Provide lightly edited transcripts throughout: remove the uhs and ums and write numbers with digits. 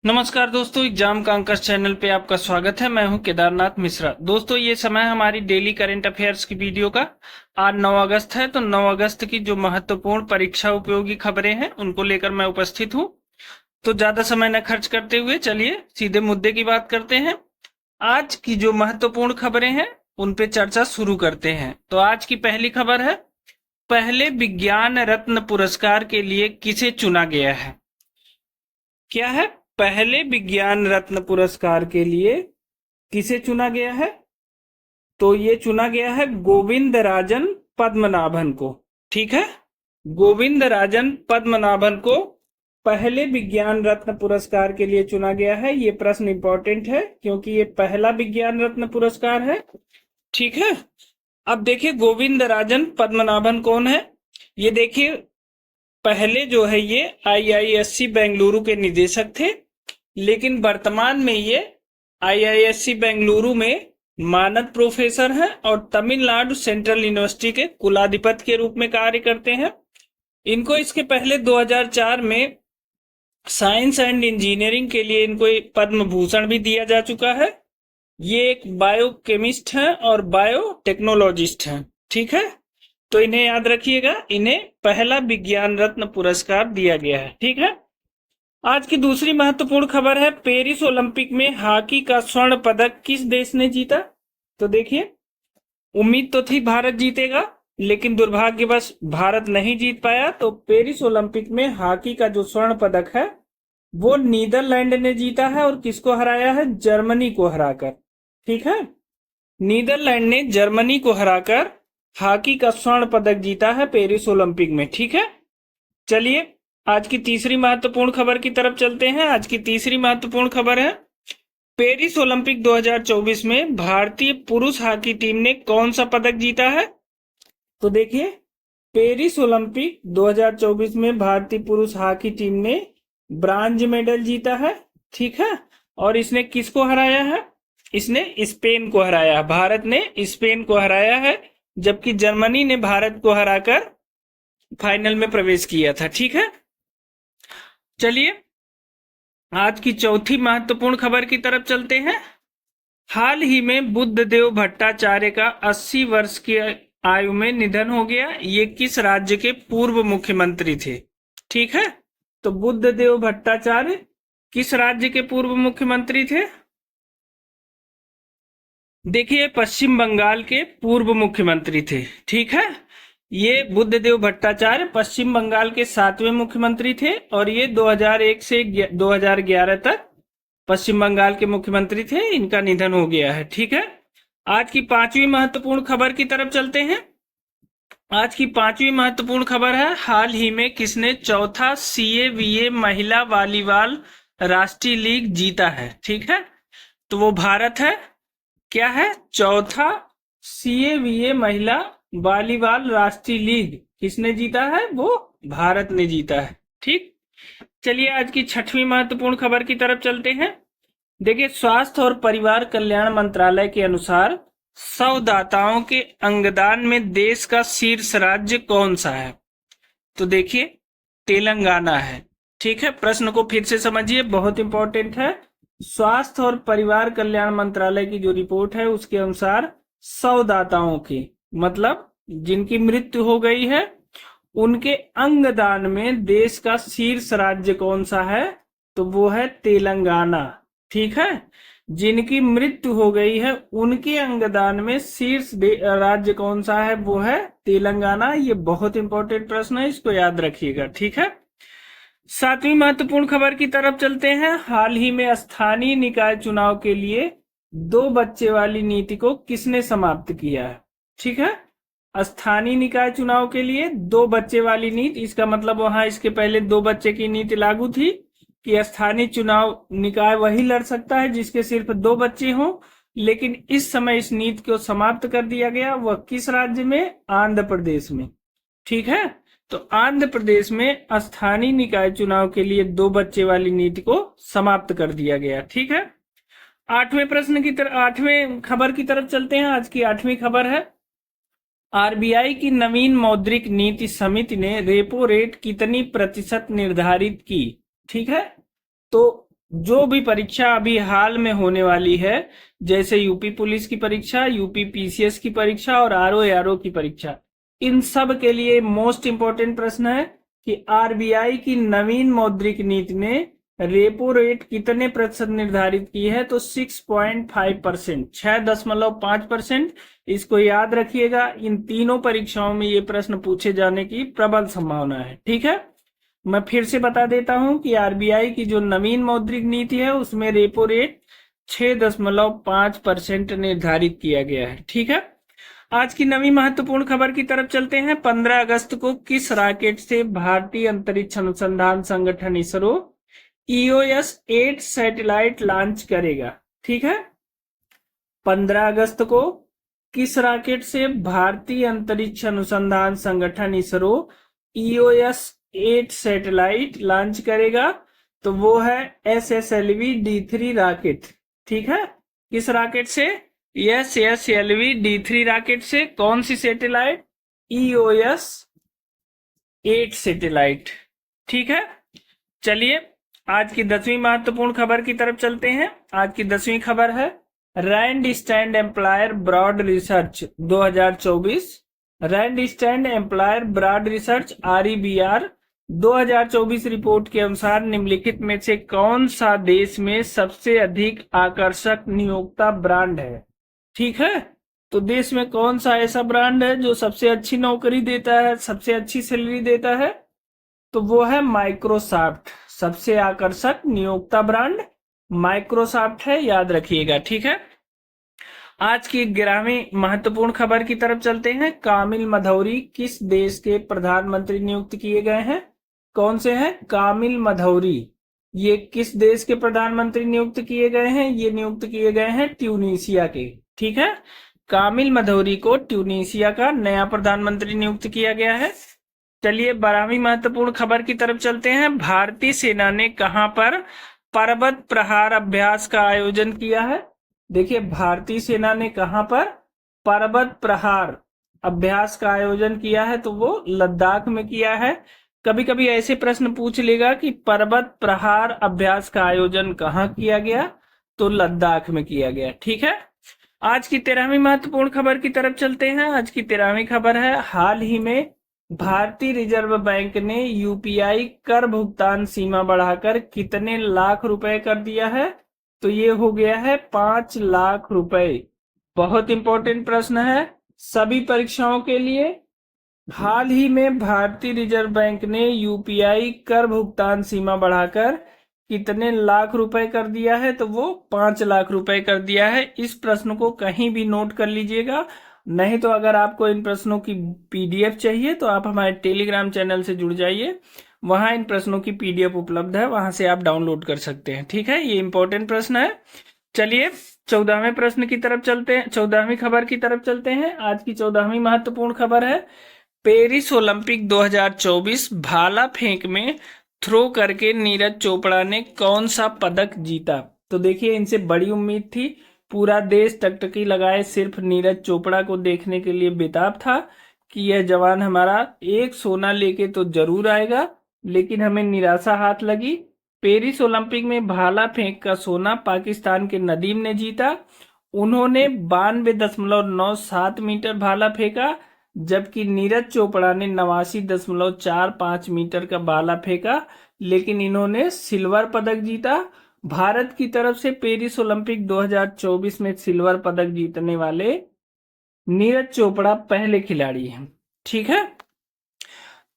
नमस्कार दोस्तों, exam कांकर्स channel पे आपका स्वागत है। मैं हूं केदारनाथ मिश्रा। दोस्तों, ये समय हमारी डेली करंट अफेयर्स की वीडियो का। आज 9 अगस्त है, तो 9 अगस्त की जो महत्वपूर्ण परीक्षा उपयोगी खबरें हैं उनको लेकर मैं उपस्थित हूं। तो ज्यादा समय न खर्च करते हुए चलिए सीधे मुद्दे की बात करते हैं। आज की जो महत्वपूर्ण खबरें हैं उन पे चर्चा शुरू करते हैं। तो आज की पहली खबर है, पहले विज्ञान रत्न पुरस्कार के लिए किसे चुना गया है। क्या है? पहले विज्ञान रत्न पुरस्कार के लिए किसे चुना गया है? तो ये चुना गया है गोविंद राजन पद्मनाभन को। ठीक है, गोविंद राजन पद्मनाभन को पहले विज्ञान रत्न पुरस्कार के लिए चुना गया है। ये प्रश्न इंपॉर्टेंट है क्योंकि ये पहला विज्ञान रत्न पुरस्कार है। ठीक है, अब देखिए गोविंद राजन पद्मनाभन कौन है। ये देखिए, पहले जो है ये आईआईएससी बेंगलुरु के निदेशक थे, लेकिन वर्तमान में ये आईआईएससी बेंगलुरु में मानद प्रोफेसर हैं और तमिलनाडु सेंट्रल यूनिवर्सिटी के कुलाधिपति के रूप में कार्य करते हैं। इनको इसके पहले 2004 में साइंस एंड इंजीनियरिंग के लिए इनको पद्म भूषण भी दिया जा चुका है। ये एक बायोकेमिस्ट हैं और बायोटेक्नोलॉजिस्ट हैं। ठीक है, तो इन्हें याद रखिएगा, इन्हें पहला विज्ञान रत्न पुरस्कार दिया गया है। ठीक है, आज की दूसरी महत्वपूर्ण खबर है, पेरिस ओलंपिक में हॉकी का स्वर्ण पदक किस देश ने जीता। तो देखिए, उम्मीद तो थी भारत जीतेगा, लेकिन दुर्भाग्यवश भारत नहीं जीत पाया। तो पेरिस ओलंपिक में हॉकी का जो स्वर्ण पदक है वो नीदरलैंड ने जीता है। और किसको हराया है? जर्मनी को हराकर। ठीक है, नीदरलैंड ने जर्मनी को हराकर हॉकी का स्वर्ण पदक जीता है पेरिस ओलंपिक में। ठीक है, चलिए आज की तीसरी महत्वपूर्ण खबर की तरफ चलते हैं। आज की तीसरी महत्वपूर्ण खबर है, पेरिस ओलंपिक 2024 में भारतीय पुरुष हॉकी टीम ने कौन सा पदक जीता है। तो देखिए, पेरिस ओलंपिक 2024 में भारतीय पुरुष हॉकी टीम ने ब्रांज मेडल जीता है। ठीक है, और इसने किसको हराया है? इसने स्पेन को हराया। भारत ने स्पेन को हराया है, जबकि जर्मनी ने भारत को हराकर फाइनल में प्रवेश किया था। ठीक है, चलिए आज की चौथी महत्वपूर्ण खबर की तरफ चलते हैं। हाल ही में बुद्धदेव भट्टाचार्य का 80 वर्ष की आयु में निधन हो गया। ये किस राज्य के पूर्व मुख्यमंत्री थे? ठीक है, तो बुद्धदेव भट्टाचार्य किस राज्य के पूर्व मुख्यमंत्री थे? देखिए, पश्चिम बंगाल के पूर्व मुख्यमंत्री थे। ठीक है, ये बुद्धदेव भट्टाचार्य पश्चिम बंगाल के 7वें मुख्यमंत्री थे और ये 2001 से 2011 तक पश्चिम बंगाल के मुख्यमंत्री थे। इनका निधन हो गया है। ठीक है, आज की पांचवी महत्वपूर्ण खबर की तरफ चलते हैं। आज की पांचवी महत्वपूर्ण खबर है, हाल ही में किसने चौथा CAVA महिला वॉलीबॉल राष्ट्रीय लीग जीता है। ठीक है, तो वो भारत है। क्या है? चौथा CAVA महिला वॉलीबॉल राष्ट्रीय लीग किसने जीता है? वो भारत ने जीता है। ठीक, चलिए आज की छठवीं महत्वपूर्ण खबर की तरफ चलते हैं। देखिए, स्वास्थ्य और परिवार कल्याण मंत्रालय के अनुसार 100 दाताओं के अंगदान में देश का शीर्ष राज्य कौन सा है? तो देखिए, तेलंगाना है। ठीक है, प्रश्न को फिर से समझिए, बहुत इंपॉर्टेंट है। स्वास्थ्य और परिवार कल्याण मंत्रालय की जो रिपोर्ट है उसके अनुसार 100 दाताओं की, मतलब जिनकी मृत्यु हो गई है, उनके अंगदान में देश का शीर्ष राज्य कौन सा है? तो वो है तेलंगाना। ठीक है, जिनकी मृत्यु हो गई है उनके अंगदान में शीर्ष राज्य कौन सा है? वो है तेलंगाना। ये बहुत इंपॉर्टेंट प्रश्न है, इसको याद रखिएगा। ठीक है, सातवीं महत्वपूर्ण खबर की तरफ चलते हैं। हाल ही में स्थानीय निकाय चुनाव के लिए 2 बच्चे वाली नीति को किसने समाप्त किया है? ठीक है, स्थानीय निकाय चुनाव के लिए 2 बच्चे वाली नीति, इसका मतलब वहां इसके पहले 2 बच्चे की नीति लागू थी कि स्थानीय चुनाव निकाय वही लड़ सकता है जिसके सिर्फ 2 बच्चे हों, लेकिन इस समय इस नीति को समाप्त कर दिया गया। वह किस राज्य में? आंध्र प्रदेश में। ठीक है, तो आंध्र प्रदेश में स्थानीय निकाय चुनाव के लिए 2 बच्चे वाली नीति को समाप्त कर दिया गया। ठीक है, आठवें खबर की तरफ चलते हैं। आज की 8वीं खबर है, आरबीआई की नवीन मौद्रिक नीति समिति ने रेपो रेट कितनी प्रतिशत निर्धारित की। ठीक है, तो जो भी परीक्षा अभी हाल में होने वाली है, जैसे यूपी पुलिस की परीक्षा, यूपी पीसीएस की परीक्षा और आरओ एआरओ की परीक्षा, इन सब के लिए मोस्ट इंपॉर्टेंट प्रश्न है कि आरबीआई की नवीन मौद्रिक नीति ने रेपो रेट कितने प्रतिशत निर्धारित की है, तो 6.5%, 6.5%। इसको याद रखिएगा, इन तीनों परीक्षाओं में ये प्रश्न पूछे जाने की प्रबल संभावना है। ठीक है, मैं फिर से बता देता हूं कि आरबीआई की जो नवीन मौद्रिक नीति है उसमें रेपो रेट 6.5% निर्धारित किया गया है। ठीक है, आज की नवी महत्वपूर्ण खबर की तरफ चलते हैं। 15 अगस्त को किस रॉकेट से भारतीय अंतरिक्ष अनुसंधान संगठन इसरो EOS 8 सैटेलाइट लॉन्च करेगा? ठीक है, 15 अगस्त को किस रॉकेट से भारतीय अंतरिक्ष अनुसंधान संगठन इसरो EOS 8 सैटेलाइट लॉन्च करेगा? तो वो है SSLV D3 रॉकेट। ठीक है, किस रॉकेट से? SSLV D3 रॉकेट से। कौन सी सैटेलाइट? EOS 8 satellite. ठीक है, चलिए आज की 10वीं महत्वपूर्ण खबर की तरफ चलते हैं। आज की 10वीं खबर है Randstad employer brand research 2024। Randstad employer brand research REBR 2024 report के अनुसार निम्नलिखित में से कौन सा देश में सबसे अधिक आकर्षक नियोक्ता ब्रांड है? ठीक है, तो देश में कौन सा ऐसा ब्रांड है जो सबसे अच्छी नौकरी देता है, सबसे अच्छी सैलरी देता है? तो वो है माइक्रोसॉफ्ट। सबसे आकर्षक नियोक्ता ब्रांड माइक्रोसॉफ्ट है, याद रखिएगा। ठीक है, आज की 11वीं महत्वपूर्ण खबर की तरफ चलते हैं। कामिल मधौरी किस देश के प्रधानमंत्री नियुक्त किए गए हैं? कौन से हैं? कामिल मधौरी ये किस देश के प्रधानमंत्री नियुक्त किए गए हैं? ये नियुक्त किए गए हैं ट्यूनीशिया के। ठीक है, कामिल मधौरी को ट्यूनीशिया का नया प्रधानमंत्री नियुक्त किया गया है। चलिए 12वीं महत्वपूर्ण खबर की तरफ चलते हैं। भारतीय सेना ने कहां पर पर्वत प्रहार अभ्यास का आयोजन किया है? देखिए, भारतीय सेना ने कहां पर पर्वत प्रहार अभ्यास का आयोजन किया है? तो वो लद्दाख में किया है। कभी कभी ऐसे प्रश्न पूछ लेगा कि पर्वत प्रहार अभ्यास का आयोजन कहाँ किया गया? तो लद्दाख में किया गया। ठीक है, आज की 13वीं महत्वपूर्ण खबर की तरफ चलते हैं। आज की 13वीं खबर है हाल ही में भारतीय रिजर्व बैंक ने यूपीआई कर भुगतान सीमा बढ़ाकर कितने लाख रुपए कर दिया है? तो ये हो गया है 5 लाख रुपए। बहुत इंपॉर्टेंट प्रश्न है सभी परीक्षाओं के लिए। हाल ही में भारतीय रिजर्व बैंक ने यूपीआई कर भुगतान सीमा बढ़ाकर कितने लाख रुपए कर दिया है? तो वो 5 लाख रुपए कर दिया है। इस प्रश्न को कहीं भी नोट कर लीजिएगा, नहीं तो अगर आपको इन प्रश्नों की PDF चाहिए तो आप हमारे टेलीग्राम चैनल से जुड़ जाइए, वहां इन प्रश्नों की PDF उपलब्ध है, वहां से आप डाउनलोड कर सकते हैं। ठीक है, ये इंपॉर्टेंट प्रश्न है। चलिए 14वें प्रश्न की तरफ चलते हैं, 14वीं खबर की तरफ चलते हैं। आज की 14वीं महत्वपूर्ण खबर है पेरिस ओलंपिक 2024 भाला फेंक में थ्रो करके नीरज चोपड़ा ने कौन सा पदक जीता? तो देखिए, इनसे बड़ी उम्मीद थी, पूरा देश टकटकी लगाए सिर्फ नीरज चोपड़ा को देखने के लिए बेताब था कि यह जवान हमारा एक सोना लेके तो जरूर आएगा, लेकिन हमें निराशा हाथ लगी। पेरिस ओलंपिक में भाला फेंक का सोना पाकिस्तान के नदीम ने जीता। उन्होंने 92.97 मीटर भाला फेंका, जबकि नीरज चोपड़ा ने 89.45 मीटर का भाला फेंका, लेकिन इन्होंने सिल्वर पदक जीता। भारत की तरफ से पेरिस ओलंपिक 2024 में सिल्वर पदक जीतने वाले नीरज चोपड़ा पहले खिलाड़ी हैं। ठीक है,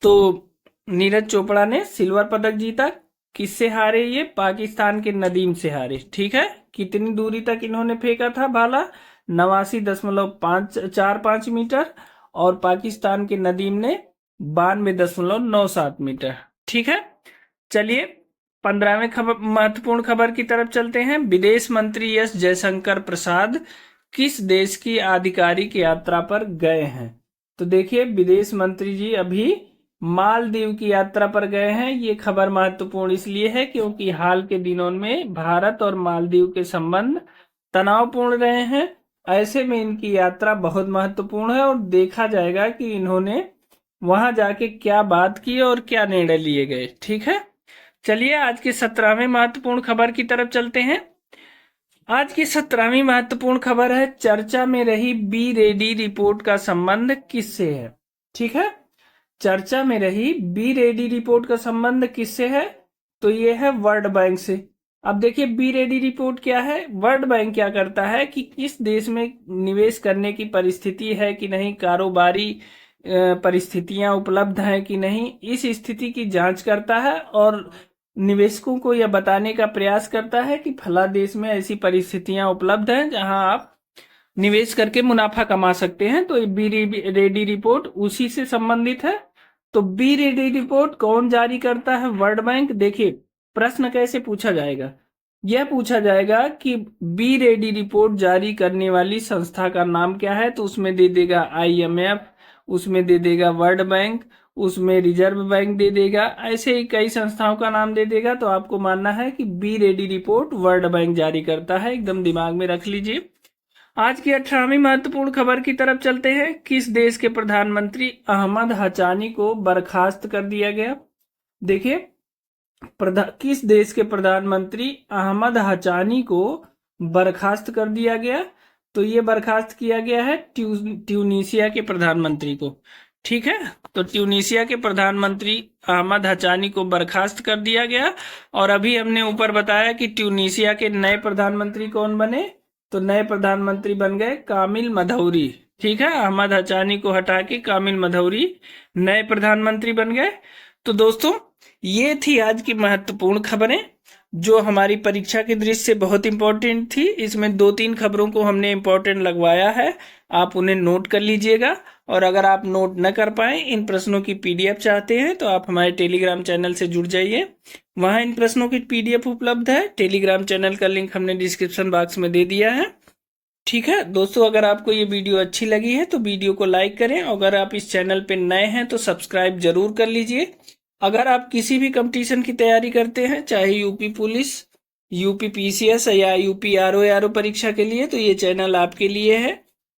तो नीरज चोपड़ा ने सिल्वर पदक जीता। किससे हारे? ये पाकिस्तान के नदीम से हारे। ठीक है, कितनी दूरी तक इन्होंने फेंका था भाला? 89.545 मीटर, और पाकिस्तान के नदीम ने 92.97 मीटर। ठीक है, चलिए 15वें महत्वपूर्ण खबर की तरफ चलते हैं। विदेश मंत्री एस जयशंकर प्रसाद किस देश की आधिकारिक यात्रा पर गए हैं? तो देखिए, विदेश मंत्री जी अभी मालदीव की यात्रा पर गए हैं। ये खबर महत्वपूर्ण इसलिए है क्योंकि हाल के दिनों में भारत और मालदीव के संबंध तनावपूर्ण रहे हैं। ऐसे में इनकी यात्रा बहुत महत्वपूर्ण है और देखा जाएगा कि इन्होंने वहां जाके क्या बात की और क्या निर्णय लिए गए। ठीक है, चलिए आज की 17वीं महत्वपूर्ण खबर की तरफ चलते हैं। आज की 17वीं महत्वपूर्ण खबर है, चर्चा में रही बी रेडी रिपोर्ट का संबंध किससे है। ठीक है, चर्चा में रही बी रेडी रिपोर्ट का संबंध किससे है, तो ये है वर्ल्ड बैंक से। अब देखिए बी रेडी रिपोर्ट क्या है। वर्ल्ड बैंक क्या करता है कि किस देश में निवेश करने की परिस्थिति है कि नहीं, कारोबारी परिस्थितियां उपलब्ध हैं कि नहीं, इस स्थिति की जांच करता है और निवेशकों को यह बताने का प्रयास करता है कि फला देश में ऐसी परिस्थितियां उपलब्ध हैं जहां आप निवेश करके मुनाफा कमा सकते हैं। तो बी रेडी रिपोर्ट उसी से संबंधित है। तो बी रेडी रिपोर्ट कौन जारी करता है, वर्ल्ड बैंक। देखिए प्रश्न कैसे पूछा जाएगा, यह पूछा जाएगा कि बी रेडी रिपोर्ट जारी करने वाली संस्था का नाम क्या है, तो उसमें दे देगा IMF, उसमें दे देगा वर्ल्ड बैंक, उसमें रिजर्व बैंक दे देगा, ऐसे ही कई संस्थाओं का नाम दे देगा। तो आपको मानना है कि be ready report world bank जारी करता है, एकदम दिमाग में रख लीजिए। आज की 18वीं महत्वपूर्ण खबर की तरफ चलते हैं। किस देश के प्रधानमंत्री अहमद हचानी को बर्खास्त कर दिया गया। देखिए किस देश के प्रधानमंत्री अहमद हचानी को बर्खास्त कर दिया गया, तो ये बर्खास्त किया गया है ट्यूनीशिया के प्रधानमंत्री को। ठीक है, तो ट्यूनीशिया के प्रधानमंत्री अहमद हचानी को बर्खास्त कर दिया गया। और अभी हमने ऊपर बताया कि ट्यूनीशिया के नए प्रधानमंत्री कौन बने, तो नए प्रधानमंत्री बन गए कामिल मधौरी। ठीक है, अहमद हचानी को हटा के कामिल मधौरी नए प्रधानमंत्री बन गए। तो दोस्तों ये थी आज की महत्वपूर्ण खबरें जो हमारी परीक्षा की दृष्टि से बहुत इंपॉर्टेंट थी। इसमें 2-3 खबरों को हमने इंपॉर्टेंट लगवाया है, आप उन्हें नोट कर लीजिएगा। और अगर आप नोट न कर पाए, इन प्रश्नों की PDF चाहते हैं, तो आप हमारे टेलीग्राम चैनल से जुड़ जाइए, वहां इन प्रश्नों की PDF उपलब्ध है। टेलीग्राम चैनल का लिंक हमने डिस्क्रिप्शन बॉक्स में दे दिया है। ठीक है दोस्तों, अगर आपको ये वीडियो अच्छी लगी है तो वीडियो को लाइक करें। अगर आप इस चैनल पे नए हैं तो सब्सक्राइब जरूर कर लीजिए। अगर आप किसी भी कंपटीशन की तैयारी करते हैं, चाहे यूपी पुलिस, यूपी PCS या यूपी RO परीक्षा के लिए, तो ये चैनल आपके लिए है।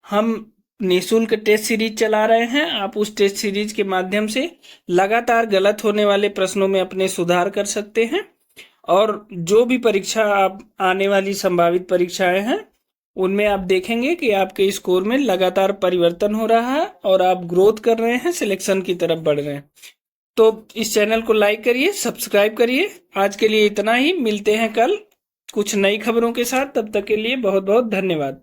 हम निःशुल्क टेस्ट सीरीज चला रहे हैं। आप उस टेस्ट सीरीज के माध्यम से लगातार गलत होने वाले प्रश्नों में अपने सुधार कर सकते हैं। और जो भी परीक्षा आप आने वाली संभावित परीक्षाएं हैं उनमें आप देखेंगे कि आपके स्कोर में लगातार परिवर्तन हो रहा है और आप ग्रोथ कर रहे हैं, सिलेक्शन की तरफ बढ़ रहे हैं। तो इस चैनल को लाइक करिए, सब्सक्राइब करिए। आज के लिए इतना ही, मिलते हैं कल कुछ नई खबरों के साथ। तब तक के लिए बहुत बहुत धन्यवाद।